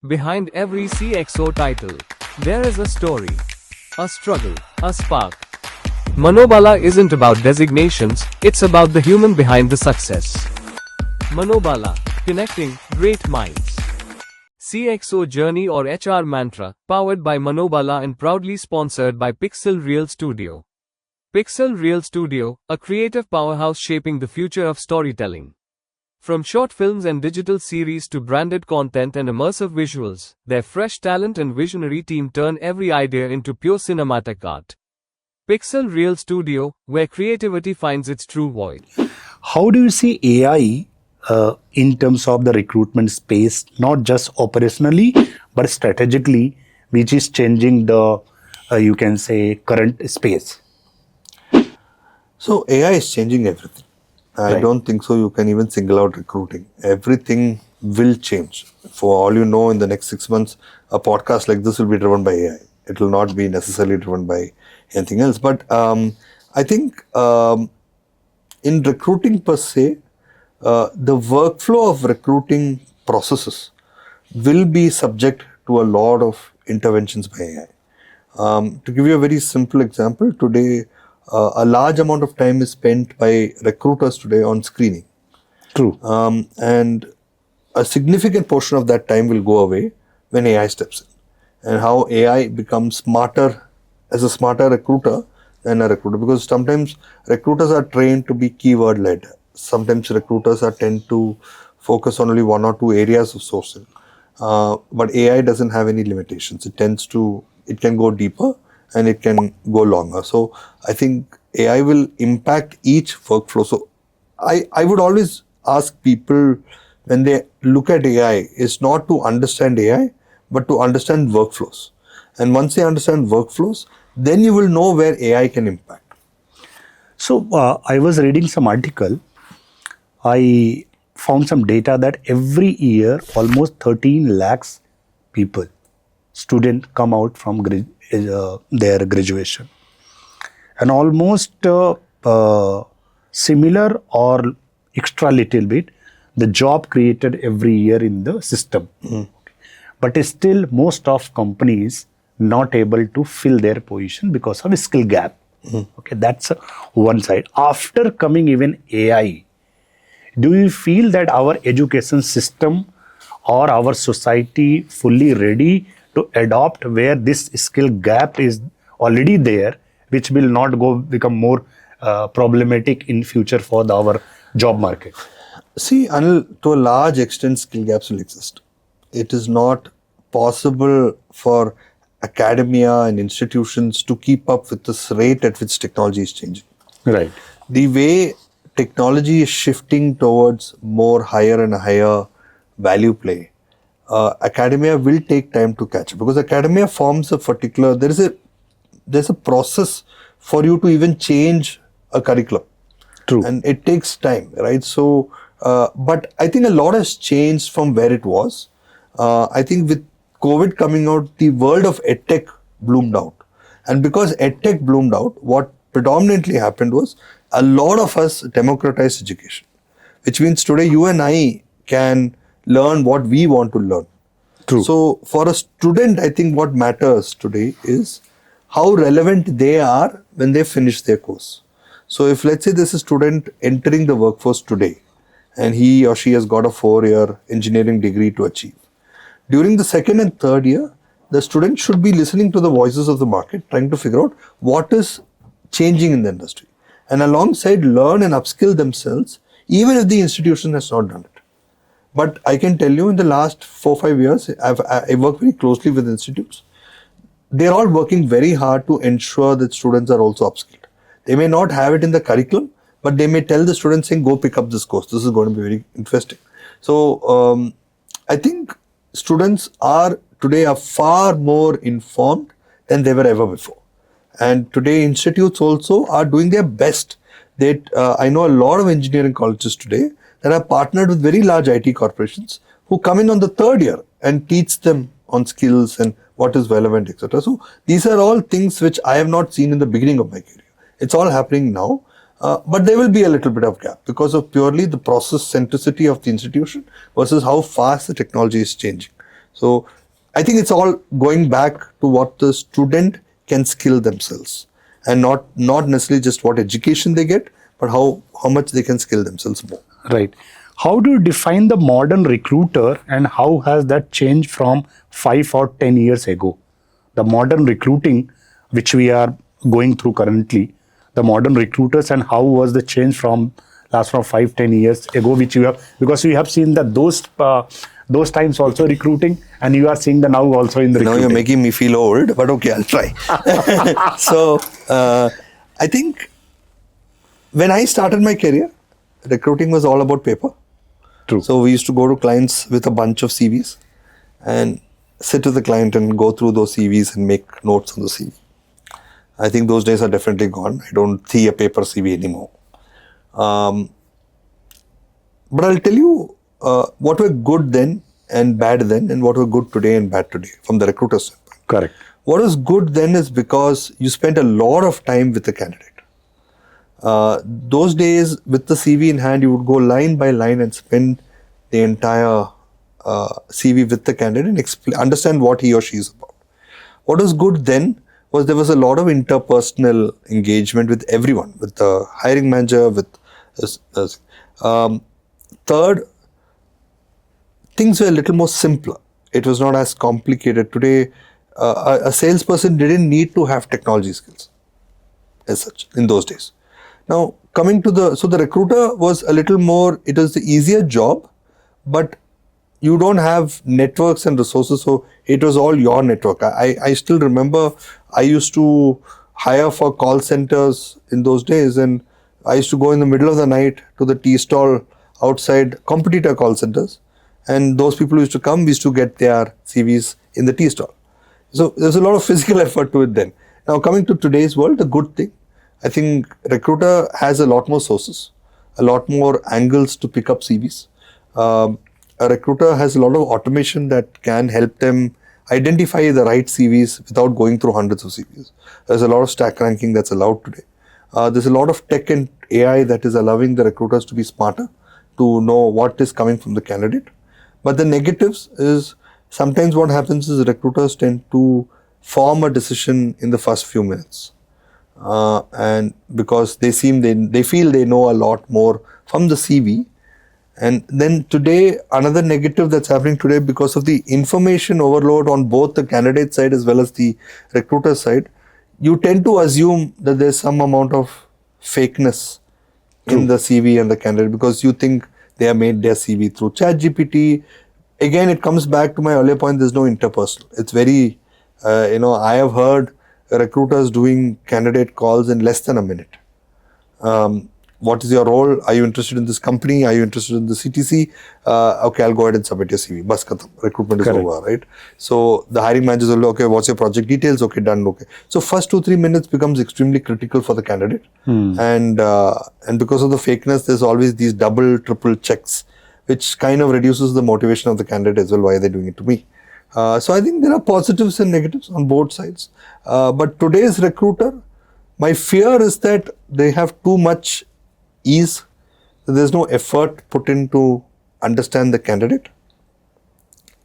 Behind every CXO title, there is a story, a struggle, a spark. Manobala isn't about designations, it's about the human behind the success. Manobala, connecting great minds. CXO Journey or HR Mantra, powered by Manobala and proudly sponsored by Pixel Real Studio. Pixel Real Studio, a creative powerhouse shaping the future of storytelling. From short films and digital series to branded content and immersive visuals, their fresh talent and visionary team turn every idea into pure cinematic art. Pixel Real Studio, where creativity finds its true voice. How do you see AI in terms of the recruitment space, not just operationally, but strategically, which is changing the, you can say, current space? So AI is changing everything. I don't think so you can even single out recruiting. Everything will change. For all you know, in the next 6 months, a podcast like this will be driven by AI. It will not be necessarily driven by anything else. But I think in recruiting per se, the workflow of recruiting processes will be subject to a lot of interventions by AI. To give you a very simple example, today, a large amount of time is spent by recruiters today on screening. True. And a significant portion of that time will go away when AI steps in. And how AI becomes smarter as a smarter recruiter than a recruiter. Because sometimes recruiters are trained to be keyword led. Sometimes recruiters tend to focus on only one or two areas of sourcing. But AI doesn't have any limitations. It can go deeper and it can go longer. So I think AI will impact each workflow. So I would always ask people when they look at AI is not to understand AI, but to understand workflows. And once they understand workflows, then you will know where AI can impact. So I was reading some article. I found some data that every year almost 13 lakhs people, students come out from their graduation. And almost similar or extra little bit, the job created every year in the system. But still most of companies not able to fill their position because of a skill gap. Okay, that's one side. After coming even AI, do you feel that our education system or our society fully ready to adopt where this skill gap is already there, which will not become more problematic in future for our job market? See, Anil, to a large extent, skill gaps will exist. It is not possible for academia and institutions to keep up with this rate at which technology is changing. Right. The way technology is shifting towards more higher and higher value play, academia will take time to catch up, because academia forms a particular, there's a process for you to even change a curriculum. True. And it takes time, right? So, but I think a lot has changed from where it was. I think with COVID coming out, the world of edtech bloomed out. And because edtech bloomed out, what predominantly happened was a lot of us democratized education, which means today you and I can learn what we want to learn. True. So for a student, I think what matters today is how relevant they are when they finish their course. So if let's say there's a student entering the workforce today and he or she has got a 4-year engineering degree to achieve. During the second and third year, the student should be listening to the voices of the market, trying to figure out what is changing in the industry, and alongside learn and upskill themselves, even if the institution has not done it. But I can tell you in the last 4-5 years, I work very closely with institutes. They're all working very hard to ensure that students are also upskilled. They may not have it in the curriculum, but they may tell the students saying, go pick up this course. This is going to be very interesting. So I think students today are far more informed than they were ever before. And today institutes also are doing their best. I know a lot of engineering colleges today that are partnered with very large IT corporations who come in on the third year and teach them on skills and what is relevant, etc. So these are all things which I have not seen in the beginning of my career. It's all happening now. But there will be a little bit of gap because of purely the process centricity of the institution versus how fast the technology is changing. So I think it's all going back to what the student can skill themselves, and not necessarily just what education they get, but how much they can skill themselves more. Right. How do you define the modern recruiter, and how has that changed from 5 or 10 years ago? The modern recruiting, which we are going through currently, the modern recruiters, and how was the change from 5-10 years ago, which you have, because we have seen that those times also recruiting, and you are seeing the now also in the Now recruiting. you're making me feel old, but okay, I'll try. So I think when I started my career, recruiting was all about paper. True. So we used to go to clients with a bunch of CVs and sit with the client and go through those CVs and make notes on the CV. I think those days are definitely gone. I don't see a paper CV anymore. But I'll tell you what were good then and bad then, and what were good today and bad today from the recruiter standpoint. Correct. What was good then is because you spent a lot of time with the candidate. Those days, with the CV in hand, you would go line by line and spend the entire CV with the candidate and understand what he or she is about. What was good then was there was a lot of interpersonal engagement with everyone, with the hiring manager, with third, things were a little more simpler. It was not as complicated. Today, a salesperson didn't need to have technology skills as such in those days. Now, coming to the recruiter was a little more, it was the easier job, but you don't have networks and resources, so it was all your network. I still remember I used to hire for call centers in those days, and I used to go in the middle of the night to the tea stall outside competitor call centers, and those people who used to come, we used to get their CVs in the tea stall. So there's a lot of physical effort to it then. Now, coming to today's world, the good thing, I think recruiter has a lot more sources, a lot more angles to pick up CVs. A recruiter has a lot of automation that can help them identify the right CVs without going through hundreds of CVs. There's a lot of stack ranking that's allowed today. There's a lot of tech and AI that is allowing the recruiters to be smarter, to know what is coming from the candidate. But the negatives is sometimes what happens is recruiters tend to form a decision in the first few minutes. And because they feel they know a lot more from the CV. And then today, another negative that's happening today because of the information overload on both the candidate side as well as the recruiter side, you tend to assume that there's some amount of fakeness in the CV and the candidate because you think they have made their CV through ChatGPT. Again, it comes back to my earlier point, there's no interpersonal. It's very, I have heard recruiters doing candidate calls in less than a minute. What is your role? Are you interested in this company? Are you interested in the CTC? Okay, I'll go ahead and submit your CV. Bas khatam. Recruitment is over, right? So the hiring managers will, okay, what's your project details? Okay, done. Okay. So first 2-3 minutes becomes extremely critical for the candidate. And because of the fakeness, there's always these double, triple checks, which kind of reduces the motivation of the candidate as well. Why are they doing it to me? So I think there are positives and negatives on both sides. But today's recruiter, my fear is that they have too much ease. There's no effort put in to understand the candidate.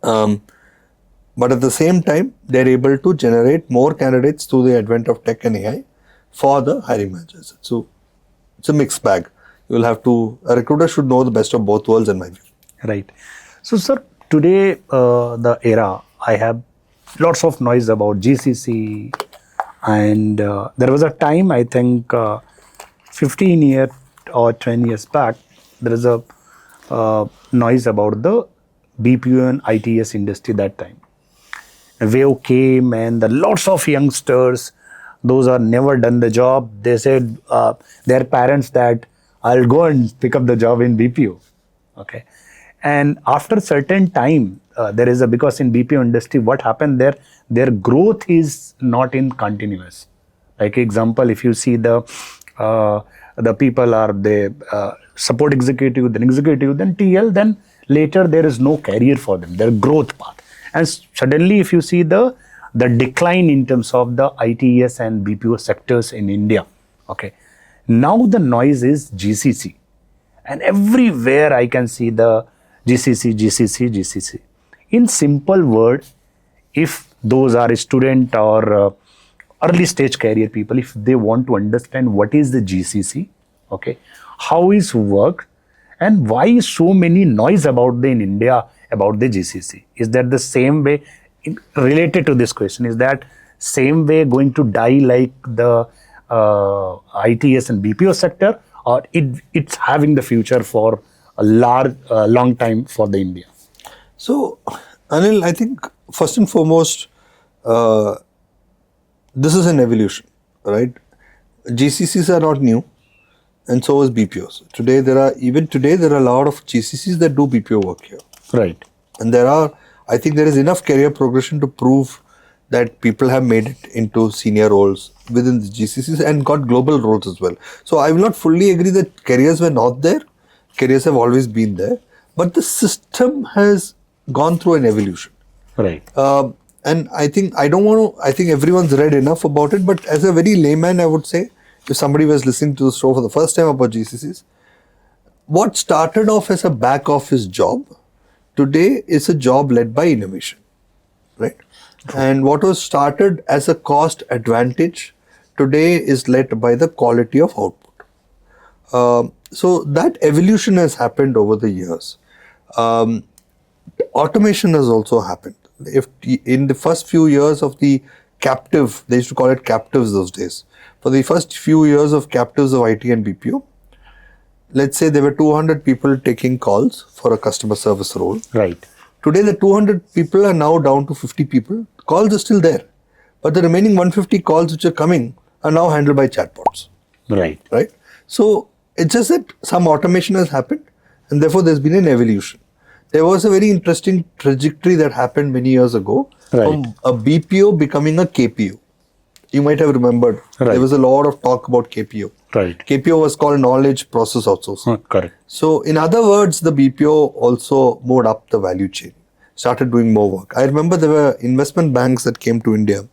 But at the same time, they're able to generate more candidates through the advent of tech and AI for the hiring managers. So it's a mixed bag. A recruiter should know the best of both worlds in my view. Right. So, sir, today, the era, I have lots of noise about GCC, and there was a time, I think 15 years or 10 years back, there is a noise about the BPO and ITS industry that time. A wave came and the lots of youngsters, those are never done the job, they said their parents that I'll go and pick up the job in BPO. Okay. And after certain time, because in BPO industry, what happened there, their growth is not in continuous. Like example, if you see the people are the support executive, then TL, then later there is no career for them, their growth path. And suddenly if you see the decline in terms of the ITES and BPO sectors in India, okay. Now the noise is GCC. And everywhere I can see the GCC. In simple word, if those are student or early stage career people, if they want to understand what is the GCC, okay, how is work, and why is so many noise about the in India about the GCC? Is that the same way related to this question? Is that same way going to die like the ITS and BPO sector, or it's having the future for a long time for the India? So, Anil, I think first and foremost, this is an evolution, right? GCCs are not new, and so is BPOs. Today there are a lot of GCCs that do BPO work here. Right. And I think there is enough career progression to prove that people have made it into senior roles within the GCCs and got global roles as well. So I will not fully agree that careers were not there. Careers have always been there, but the system has gone through an evolution. Right. And I think everyone's read enough about it, but as a very layman, I would say, if somebody was listening to the show for the first time about GCCs, what started off as a back office job today is a job led by innovation, right? And what was started as a cost advantage today is led by the quality of output. So that evolution has happened over the years. Automation has also happened. If in the first few years of the captive, they used to call it captives those days. For the first few years of captives of IT and BPO, let's say there were 200 people taking calls for a customer service role. Right. Today, the 200 people are now down to 50 people. Calls are still there, but the remaining 150 calls which are coming are now handled by chatbots. Right. Right. So it's just that some automation has happened, and therefore there's been an evolution. There was a very interesting trajectory that happened many years ago from a BPO becoming a KPO. You might have remembered. Right. There was a lot of talk about KPO. Right. KPO was called knowledge process outsourcing. Correct. So in other words, the BPO also moved up the value chain, started doing more work. I remember there were investment banks that came to India.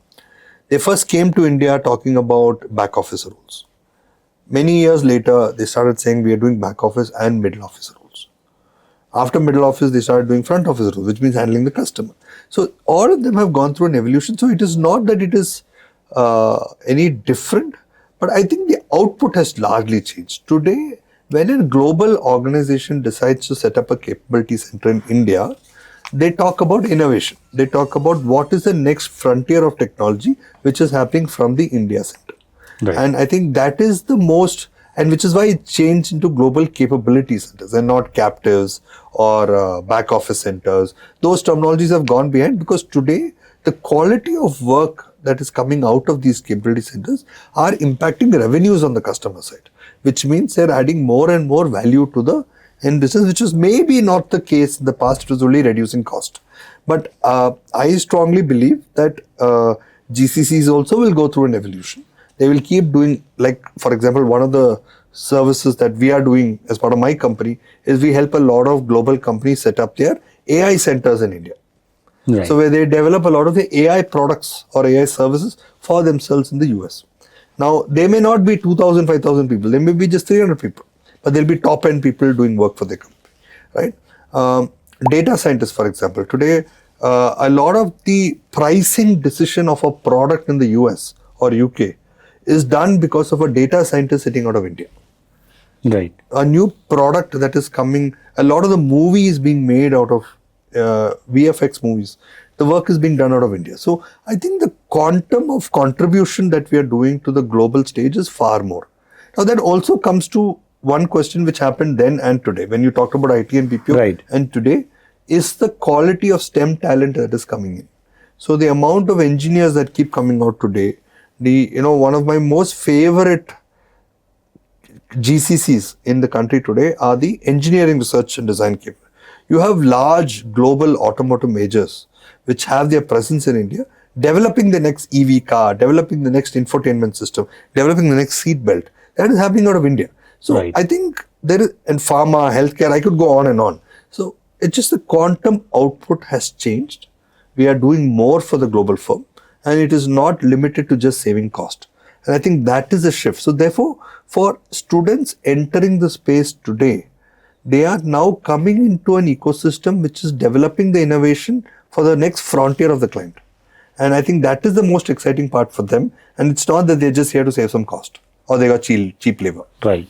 They first came to India talking about back office roles. Many years later, they started saying we are doing back office and middle office roles. After middle office, they started doing front office roles, which means handling the customer. So all of them have gone through an evolution. So it is not that it is any different, but I think the output has largely changed. Today, when a global organization decides to set up a capability center in India, they talk about innovation. They talk about what is the next frontier of technology which is happening from the India center. Right. And I think that is the most, and which is why it changed into global capability centers and not captives or back office centers. Those terminologies have gone behind because today the quality of work that is coming out of these capability centers are impacting the revenues on the customer side, which means they're adding more and more value to the end business, which was maybe not the case in the past. It was only reducing cost. But I strongly believe that GCCs also will go through an evolution. They will keep doing, like, for example, one of the services that we are doing as part of my company is we help a lot of global companies set up their AI centers in India. Right. So where they develop a lot of the AI products or AI services for themselves in the US. Now, they may not be 2,000, 5,000 people. They may be just 300 people. But they'll be top-end people doing work for their company, right? Data scientists, for example. Today, a lot of the pricing decision of a product in the US or UK is done because of a data scientist sitting out of India. Right. A new product that is coming, a lot of the movies being made out of VFX movies, the work is being done out of India. So I think the quantum of contribution that we are doing to the global stage is far more. Now that also comes to one question which happened then and today. When you talked about IT and BPO, right, and today is the quality of STEM talent that is coming in. So the amount of engineers that keep coming out today, one of my most favorite GCCs in the country today are the engineering research and design capability. You have large global automotive majors which have their presence in India, developing the next EV car, developing the next infotainment system, developing the next seat belt. That is happening out of India. So right, I think there is, and pharma, healthcare, I could go on and on. So it's just the quantum output has changed. We are doing more for the global firm, and it is not limited to just saving cost. And I think that is a shift. So therefore, for students entering the space today, they are now coming into an ecosystem which is developing the innovation for the next frontier of the client. And I think that is the most exciting part for them. And it's not that they're just here to save some cost or they got cheap labor. Right.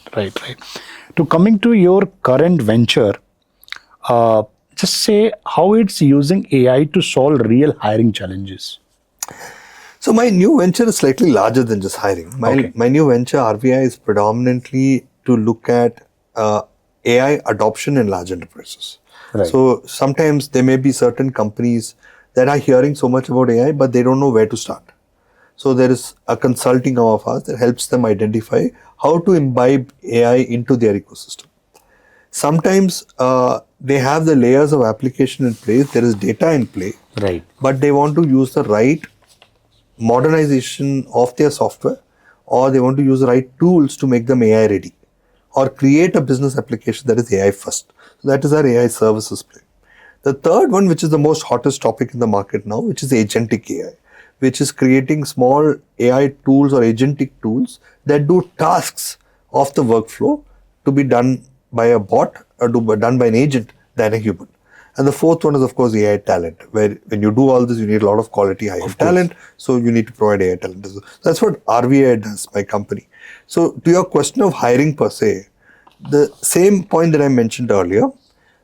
To coming to your current venture, just say how it's using AI to solve real hiring challenges. So my new venture is slightly larger than just hiring. My new venture, RVI, is predominantly to look at AI adoption in large enterprises. Right. So sometimes there may be certain companies that are hearing so much about AI, but they don't know where to start. So there is a consulting arm of ours that helps them identify how to imbibe AI into their ecosystem. Sometimes they have the layers of application in place, there is data in play, Right. but they want to use the right modernization of their software, or they want to use the right tools to make them AI ready, or create a business application that is AI first. So that is our AI services play. The third one, which is the most hottest topic in the market now, which is agentic AI, which is creating small AI tools or agentic tools that do tasks of the workflow to be done by a bot or to be done by an agent than a human. And the fourth one is, of course, AI talent, where when you do all this, you need a lot of quality high-end talent. So you need to provide AI talent. That's what RVI does, my company. So to your question of hiring per se, the same point that I mentioned earlier,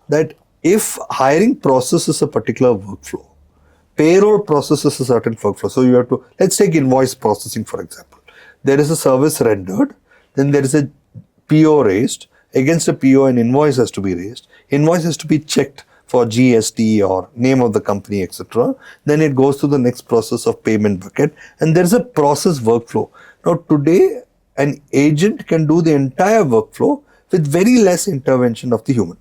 that if hiring processes a particular workflow, payroll processes a certain workflow. So you have to, let's take invoice processing, for example. There is a service rendered, then there is a PO raised. Against a PO, an invoice has to be raised. Invoice has to be checked for GST or name of the company, etc. Then it goes to the next process of payment bucket, and there is a process workflow. Now today, an agent can do the entire workflow with very less intervention of the human.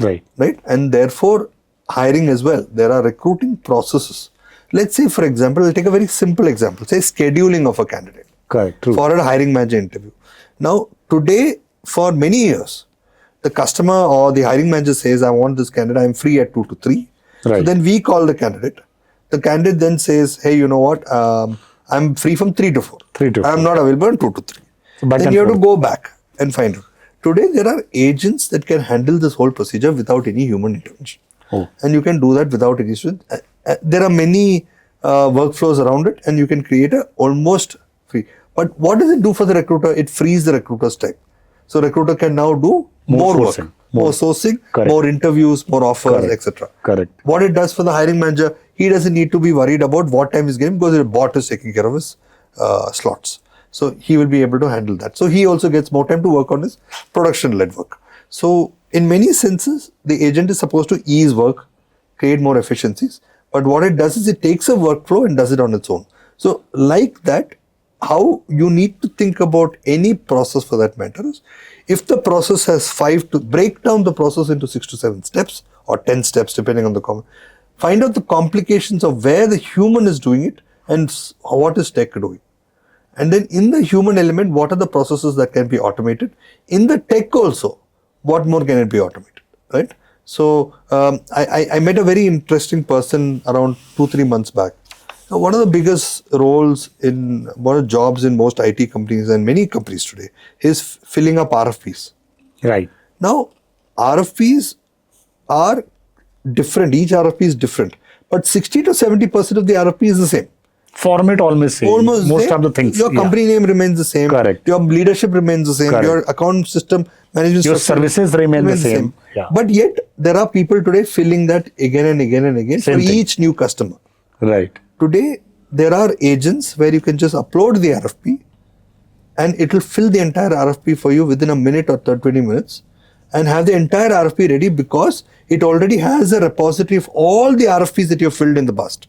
Right. And therefore, hiring as well. There are recruiting processes. Let's say, for example, I'll take a very simple example. Say scheduling of a candidate. Correct. True. For a hiring manager interview. Now, today, for many years, the customer or the hiring manager says, I want this candidate, I'm free at 2 to 3. Right. So then we call the candidate. The candidate then says, hey, you know what, I'm free from 3 to 4. 3 to 4. I'm not available on 2 to 3. Back Then and you have to forth. go back and find out. Today, there are agents that can handle this whole procedure without any human intervention. Oh. And you can do that without any student. There are many workflows around it, and you can create a almost free. But what does it do for the recruiter? It frees the recruiter's time. So recruiter can now do more sourcing. work, more sourcing, Correct. more interviews, more offers, Correct. etc. Correct. What it does for the hiring manager, he doesn't need to be worried about what time he's getting because the bot is taking care of his slots. So he will be able to handle that. So he also gets more time to work on his production-led work. So in many senses, the agent is supposed to ease work, create more efficiencies. But what it does is it takes a workflow and does it on its own. So like that, how you need to think about any process for that matter is, if the process has 5 to break down the process into 6 to 7 steps or 10 steps depending on the find out the complications of where the human is doing it and what is tech doing. And then in the human element, what are the processes that can be automated? In the tech also, what more can it be automated, right? So I met a very interesting person around 2-3 months back. Now, one of the biggest roles in one of the jobs in most IT companies and many companies today is filling up RFPs. Right. Now, RFPs are different. Each RFP is different, but 60 to 70% of the RFP is the same. Format almost same. Almost Most same. of the things. Your company name remains the same. Correct. Your leadership remains the same. Correct. Your account system management Your structure services remain the same. Yeah. But yet, there are people today filling that again and again and again Same for thing. each new customer. Right. Today, there are agents where you can just upload the RFP and it will fill the entire RFP for you within a minute or 20 minutes and have the entire RFP ready because it already has a repository of all the RFPs that you have filled in the past.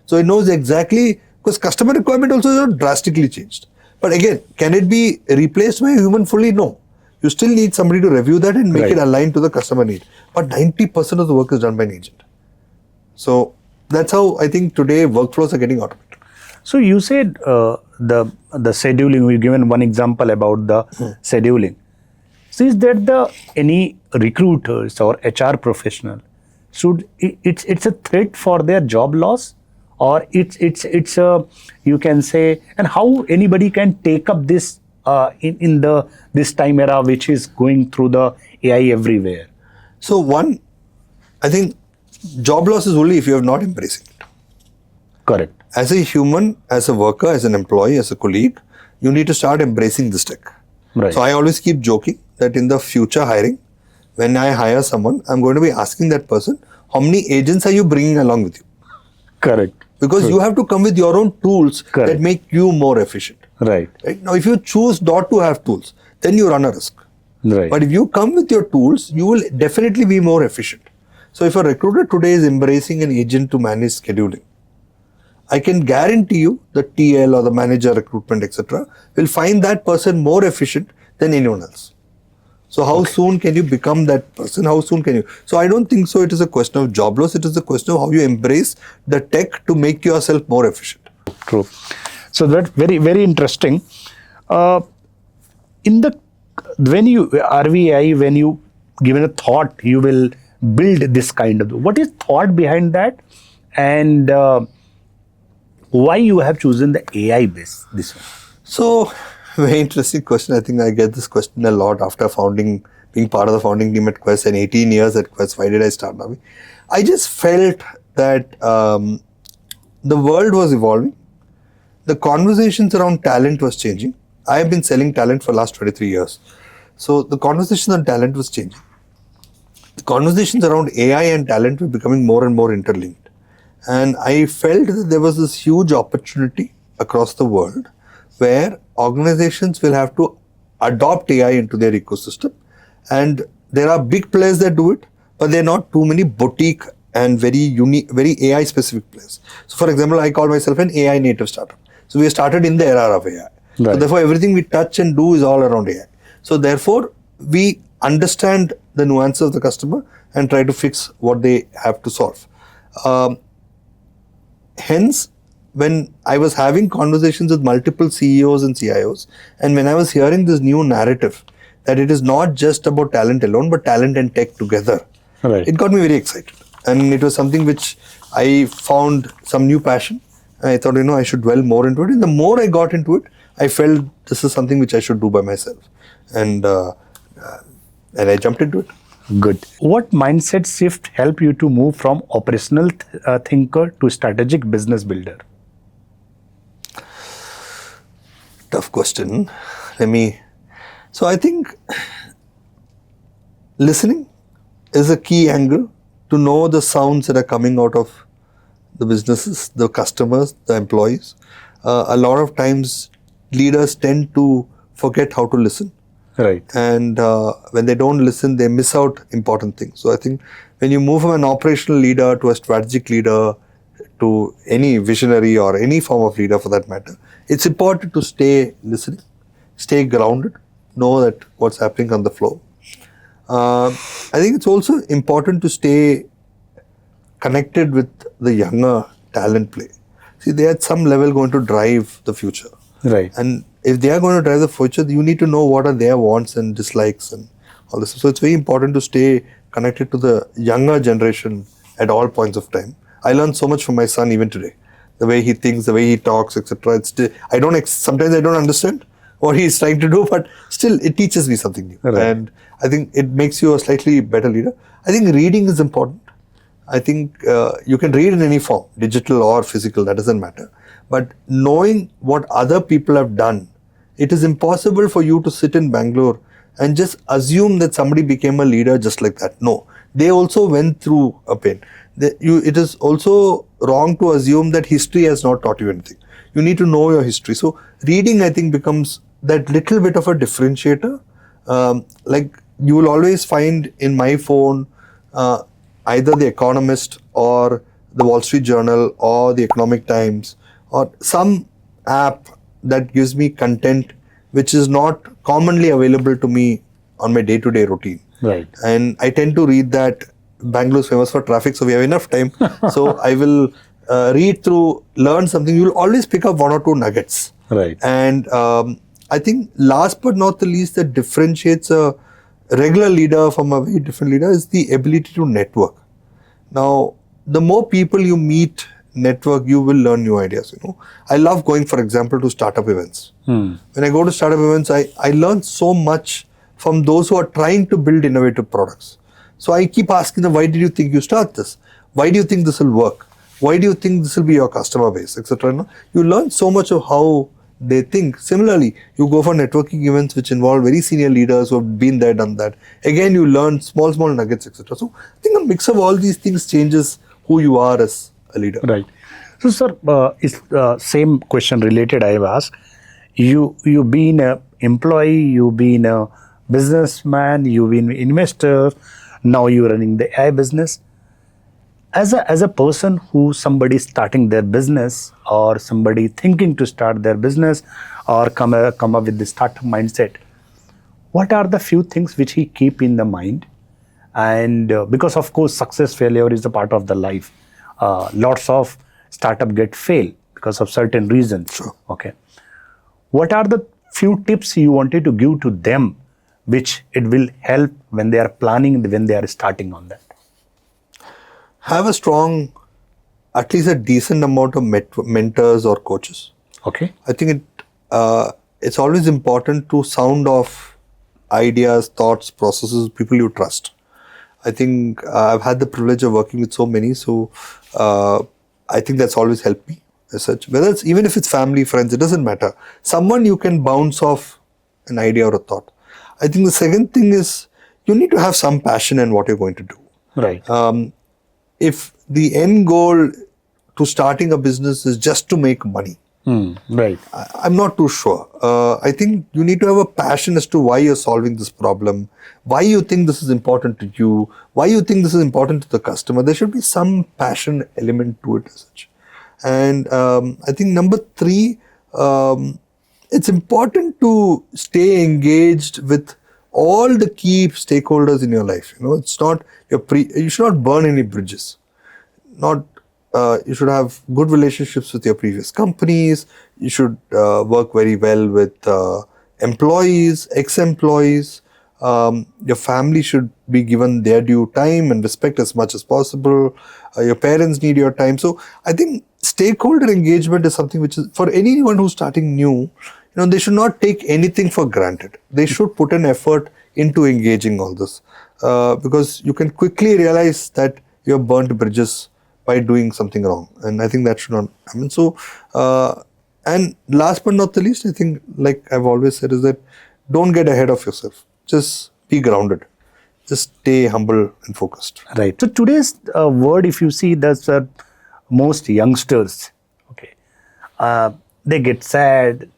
So it knows exactly, because customer requirement also is not drastically changed. But again, can it be replaced by a human fully? No. You still need somebody to review that and make Right. it aligned to the customer need. But 90% of the work is done by an agent. So that's how I think today workflows are getting automated. So you said the scheduling. We've given one example about the scheduling. So is that any recruiters or HR professional it's a threat for their job loss, or it's a, you can say, and how anybody can take up this in this time era which is going through the AI everywhere. So one, I think job loss is only if you are not embracing it. Correct. As a human, as a worker, as an employee, as a colleague, you need to start embracing this tech. Right. So I always keep joking that in the future hiring, when I hire someone, I'm going to be asking that person, how many agents are you bringing along with you? Correct. Because True. you have to come with your own tools Correct. that make you more efficient. Right. Right? Now, if you choose not to have tools, then you run a risk. Right. But if you come with your tools, you will definitely be more efficient. So if a recruiter today is embracing an agent to manage scheduling, I can guarantee you the TL or the manager recruitment, etc., will find that person more efficient than anyone else. So how soon can you become that person? How soon can you? So I don't think so. It is a question of job loss. It is a question of how you embrace the tech to make yourself more efficient. True. So that's very, very interesting. In the when you RVI, when you given a thought, you will build this kind of. What is thought behind that, and why you have chosen the AI base this one? So very interesting question. I think I get this question a lot after being part of the founding team at Quest and 18 years at Quest. Why did I start Navi? I just felt that the world was evolving. The conversations around talent was changing. I have been selling talent for the last 23 years. So the conversation on talent was changing. The conversations around AI and talent were becoming more and more interlinked. And I felt that there was this huge opportunity across the world where organizations will have to adopt AI into their ecosystem. And there are big players that do it, but there are not too many boutique and very unique, very AI specific players. So for example, I call myself an AI native startup. So we started in the era of AI. Right. So therefore, everything we touch and do is all around AI. So therefore, we understand the nuances of the customer and try to fix what they have to solve. Hence, when I was having conversations with multiple CEOs and CIOs, and when I was hearing this new narrative that it is not just about talent alone, but talent and tech together, Right. it got me very excited. And it was something which I found some new passion. And I thought, I should dwell more into it. And the more I got into it, I felt this is something which I should do by myself. And I jumped into it. Good. What mindset shift helped you to move from operational thinker to strategic business builder? Tough question. So I think listening is a key angle to know the sounds that are coming out of the businesses, the customers, the employees. A lot of times leaders tend to forget how to listen. Right. And when they don't listen, they miss out important things. So I think when you move from an operational leader to a strategic leader to any visionary or any form of leader for that matter, it's important to stay listening, stay grounded, know that what's happening on the floor. I think it's also important to stay connected with the younger talent play. See, they are at some level going to drive the future. Right. And if they are going to drive the future, you need to know what are their wants and dislikes and all this. So it's very important to stay connected to the younger generation at all points of time. I learned so much from my son even today. The way he thinks, the way he talks, etc. Sometimes I don't understand what he's trying to do, but still it teaches me something new. Right. And I think it makes you a slightly better leader. I think reading is important. I think you can read in any form, digital or physical, that doesn't matter. But knowing what other people have done, it is impossible for you to sit in Bangalore and just assume that somebody became a leader just like that. No, they also went through a pain. It is also wrong to assume that history has not taught you anything. You need to know your history. So reading, I think, becomes that little bit of a differentiator. Like you will always find in my phone, either The Economist or the Wall Street Journal or the Economic Times or some app that gives me content which is not commonly available to me on my day-to-day routine. Right. And I tend to read that. Bangalore is famous for traffic, so we have enough time. So I will read through, learn something. You will always pick up one or two nuggets. Right. And I think last but not the least that differentiates a regular leader from a very different leader is the ability to network. Now, the more people you meet, network, you will learn new ideas. I love going, for example, to startup events. When I go to startup events, I learn so much from those who are trying to build innovative products. So I keep asking them, why did you think you start this? Why do you think this will work? Why do you think this will be your customer base, etc.? No? You learn so much of how they think. Similarly, you go for networking events which involve very senior leaders who have been there, done that. Again, you learn small nuggets, etc. So I think a mix of all these things changes who you are as a leader. Right. So, sir, it's same question related I have asked. You've been an employee, you've been a businessman, you've been an investor, now you're running the AI business. As a person who somebody starting their business or somebody thinking to start their business or come up with the startup mindset, what are the few things which he keep in the mind? And because of course success failure is a part of the life. Lots of startup get fail because of certain reasons. Sure. Okay. What are the few tips you wanted to give to them which it will help when they are planning, when they are starting on that? Have a strong, at least a decent amount of mentors or coaches. Okay. I think it's always important to sound off ideas, thoughts, processes, people you trust. I think I've had the privilege of working with so many, so I think that's always helped me as such. Whether it's, even if it's family, friends, it doesn't matter. Someone you can bounce off an idea or a thought. I think the second thing is you need to have some passion in what you're going to do. Right. If the end goal to starting a business is just to make money, Right. I'm not too sure. I think you need to have a passion as to why you're solving this problem, why you think this is important to you, why you think this is important to the customer. There should be some passion element to it as such. And I think number 3, it's important to stay engaged with all the key stakeholders in your life. You know, it's not you should not burn any bridges. You should have good relationships with your previous companies. You should work very well with employees, ex-employees. Your family should be given their due time and respect as much as possible. Your parents need your time. So I think stakeholder engagement is something which is, for anyone who's starting new, they should not take anything for granted. They should put an effort into engaging all this, because you can quickly realize that you have burnt bridges by doing something wrong, and I think that should not happen. So, and last but not the least, I think, like I've always said, is that don't get ahead of yourself. Just be grounded. Just stay humble and focused. Right. So today's word, if you see, that's most youngsters. Okay, they get sad.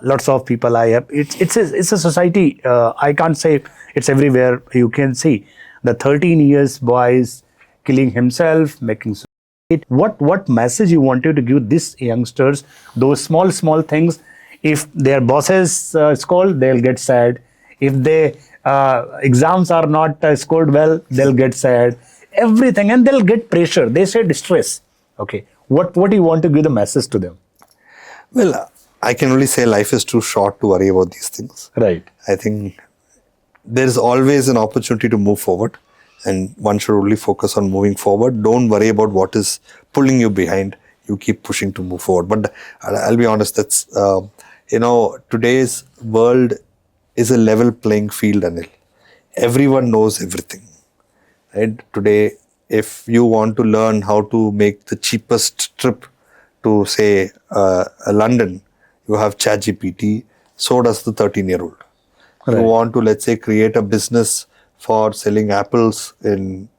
Lots of people it's a society. I can't say it's everywhere. You can see the 13 years boys killing himself, making suicide. What message you wanted to give these youngsters? Those small things. If their bosses scold, they'll get sad. If they exams are not scored well, they'll get sad. Everything, and they'll get pressure. They say distress. Okay. What do you want to give the message to them? Well, I can only say life is too short to worry about these things. Right. I think there is always an opportunity to move forward, and one should only focus on moving forward. Don't worry about what is pulling you behind. You keep pushing to move forward. But I'll be honest, that's, today's world is a level playing field, Anil. Everyone knows everything. Right? Today, if you want to learn how to make the cheapest trip to, say, London, you have ChatGPT, so does the 13-year-old. Right. You want to, let's say, create a business for selling apples in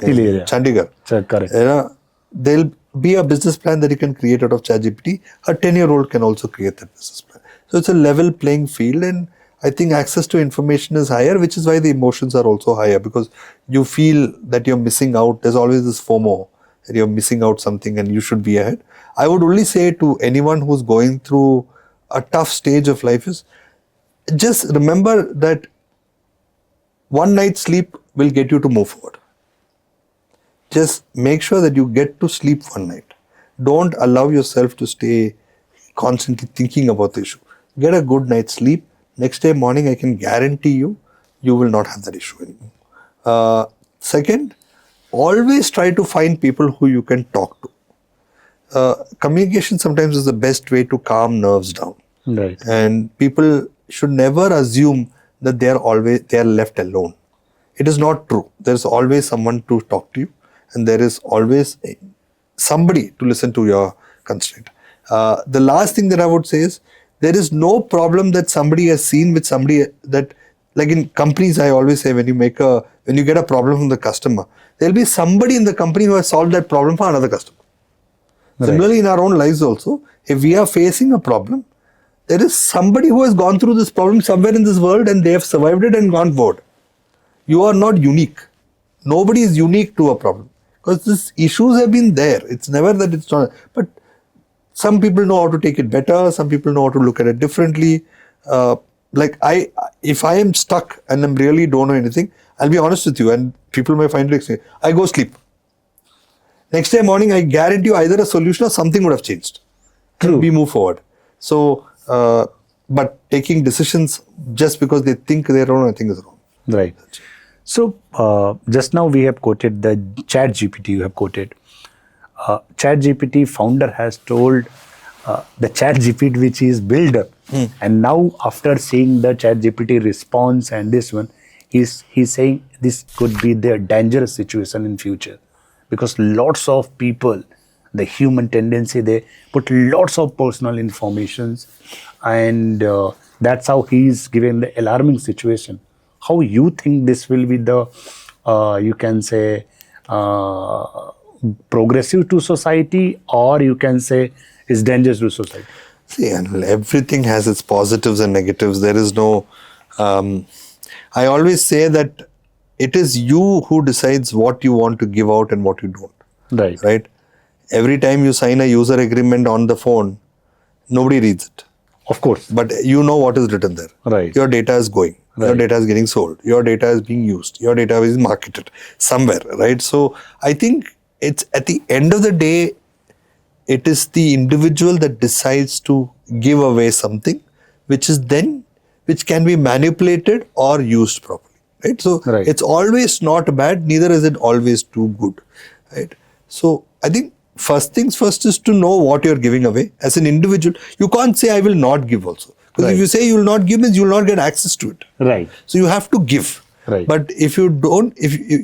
Chandigarh. Correct. There'll be a business plan that you can create out of ChatGPT. A 10-year-old can also create that business plan. So it's a level playing field, and I think access to information is higher, which is why the emotions are also higher, because you feel that you're missing out. There's always this FOMO, that you're missing out something and you should be ahead. I would only say to anyone who's going through a tough stage of life is, just remember that one night's sleep will get you to move forward. Just make sure that you get to sleep one night. Don't allow yourself to stay constantly thinking about the issue. Get a good night's sleep. Next day morning, I can guarantee you, you will not have that issue anymore. Second, always try to find people who you can talk to. Communication sometimes is the best way to calm nerves down. Right. And people should never assume that they are left alone. It is not true. There is always someone to talk to you, and there is always somebody to listen to your constraint. The last thing that I would say is, there is no problem that somebody has seen with somebody that, like in companies, I always say, when you get a problem from the customer, there will be somebody in the company who has solved that problem for another customer. Right. Similarly, in our own lives also, if we are facing a problem, there is somebody who has gone through this problem somewhere in this world and they have survived it and gone forward. You are not unique. Nobody is unique to a problem, because these issues have been there. It's never that it's not. But some people know how to take it better. Some people know how to look at it differently. If I am stuck and I really don't know anything, I'll be honest with you, and people may find it extreme. I go sleep. Next day morning, I guarantee you either a solution or something would have changed. True. We move forward. So, but taking decisions just because they think they're wrong, I think is wrong. Right. So, just now we have quoted the Chat GPT, you have quoted. Chat GPT founder has told the Chat GPT which is built up. And now after seeing the Chat GPT response and this one, he's saying this could be the dangerous situation in future. Because lots of people, the human tendency, they put lots of personal informations, and that's how he's given the alarming situation. How you think this will be the, you can say, progressive to society, or you can say is dangerous to society? See, Anil, everything has its positives and negatives. There is no, I always say that it is you who decides what you want to give out and what you don't. Right. Right? Every time you sign a user agreement on the phone, nobody reads it. Of course. But you know what is written there. Right. Your data is going. Your Right. data is getting sold. Your data is being used. Your data is marketed somewhere. Right? So I think it's at the end of the day, it is the individual that decides to give away something which can be manipulated or used properly. Right? So Right. it's always not bad, neither is it always too good. Right? So I think first things first is to know what you're giving away as an individual. You can't say I will not give also. Because Right. if you say you will not give, means you will not get access to it. Right. So you have to give. Right. But if you don't,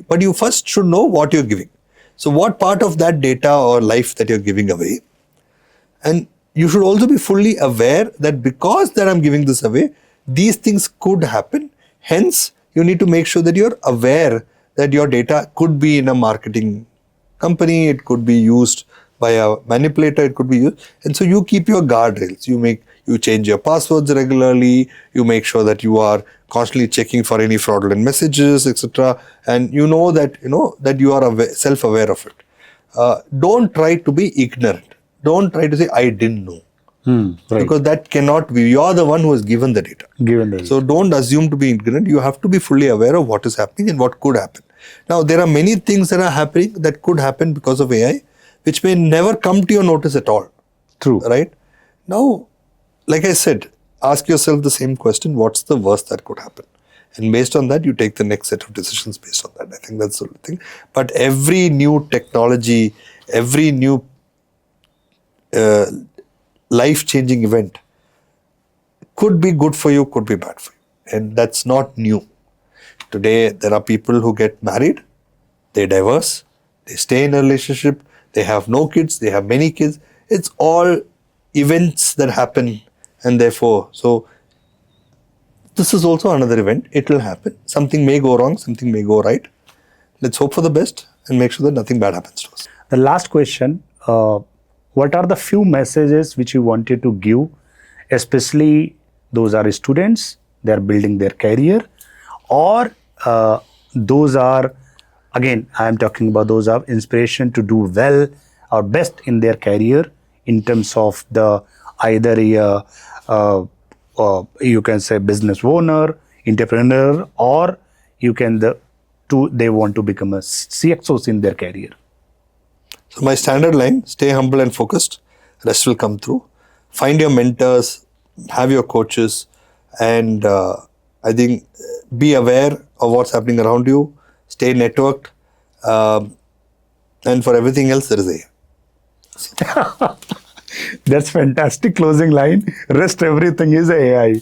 but you first should know what you're giving. So what part of that data or life that you're giving away, and you should also be fully aware that because that I'm giving this away, these things could happen. Hence, you need to make sure that you're aware that your data could be in a marketing company, it could be used by a manipulator, it could be used. And so you keep your guardrails. You change your passwords regularly, you make sure that you are constantly checking for any fraudulent messages, etc. And you know that you are self-aware of it. Don't try to be ignorant. Don't try to say, I didn't know. Right. Because that cannot be. You are the one who has given the data. Given the So don't assume to be ignorant. You have to be fully aware of what is happening and what could happen. Now, there are many things that are happening that could happen because of AI, which may never come to your notice at all. True. Right? Now, like I said, ask yourself the same question, what's the worst that could happen? And based on that, you take the next set of decisions based on that. I think that's the only thing. But every new technology, every new life-changing event could be good for you, could be bad for you. And that's not new. Today, there are people who get married, they divorce, they stay in a relationship, they have no kids, they have many kids. It's all events that happen, and therefore, so this is also another event. It will happen. Something may go wrong, something may go right. Let's hope for the best and make sure that nothing bad happens to us. The last question, what are the few messages which you wanted to give, especially those are students, they are building their career, or those are, again, I am talking about those are inspiration to do well or best in their career in terms of the either you can say business owner, entrepreneur, or you can they want to become a CXOs in their career. So my standard line, stay humble and focused, rest will come through. Find your mentors, have your coaches, and I think be aware of what's happening around you, stay networked, and for everything else, there is AI. That's fantastic closing line. Rest everything is AI.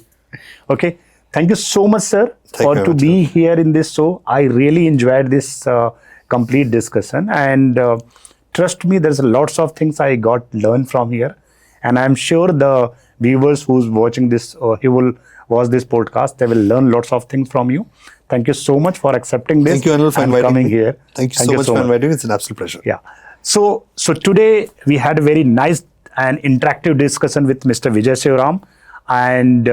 Okay. Thank you so much, sir, Thank for you very to much, be here in this show. I really enjoyed this complete discussion, and trust me, there's lots of things I got learned from here, and I'm sure the viewers who's watching this, he will watch this podcast, they will learn lots of things from you. Thank you so much for accepting this. Thank you, Anil, for and inviting coming me. here. Thank you so much for inviting me. It's an absolute pleasure. Yeah. So today we had a very nice and interactive discussion with Mr. Vijay Sivaram, and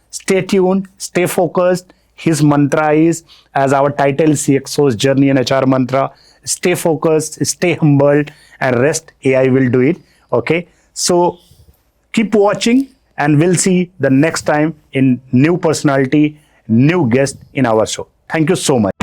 stay tuned, stay focused. His mantra is, as our title, CXO's Journey and HR Mantra, stay focused, stay humbled, and rest AI will do it. Okay. So keep watching, and we'll see the next time in new personality, new guest in our show. Thank you so much.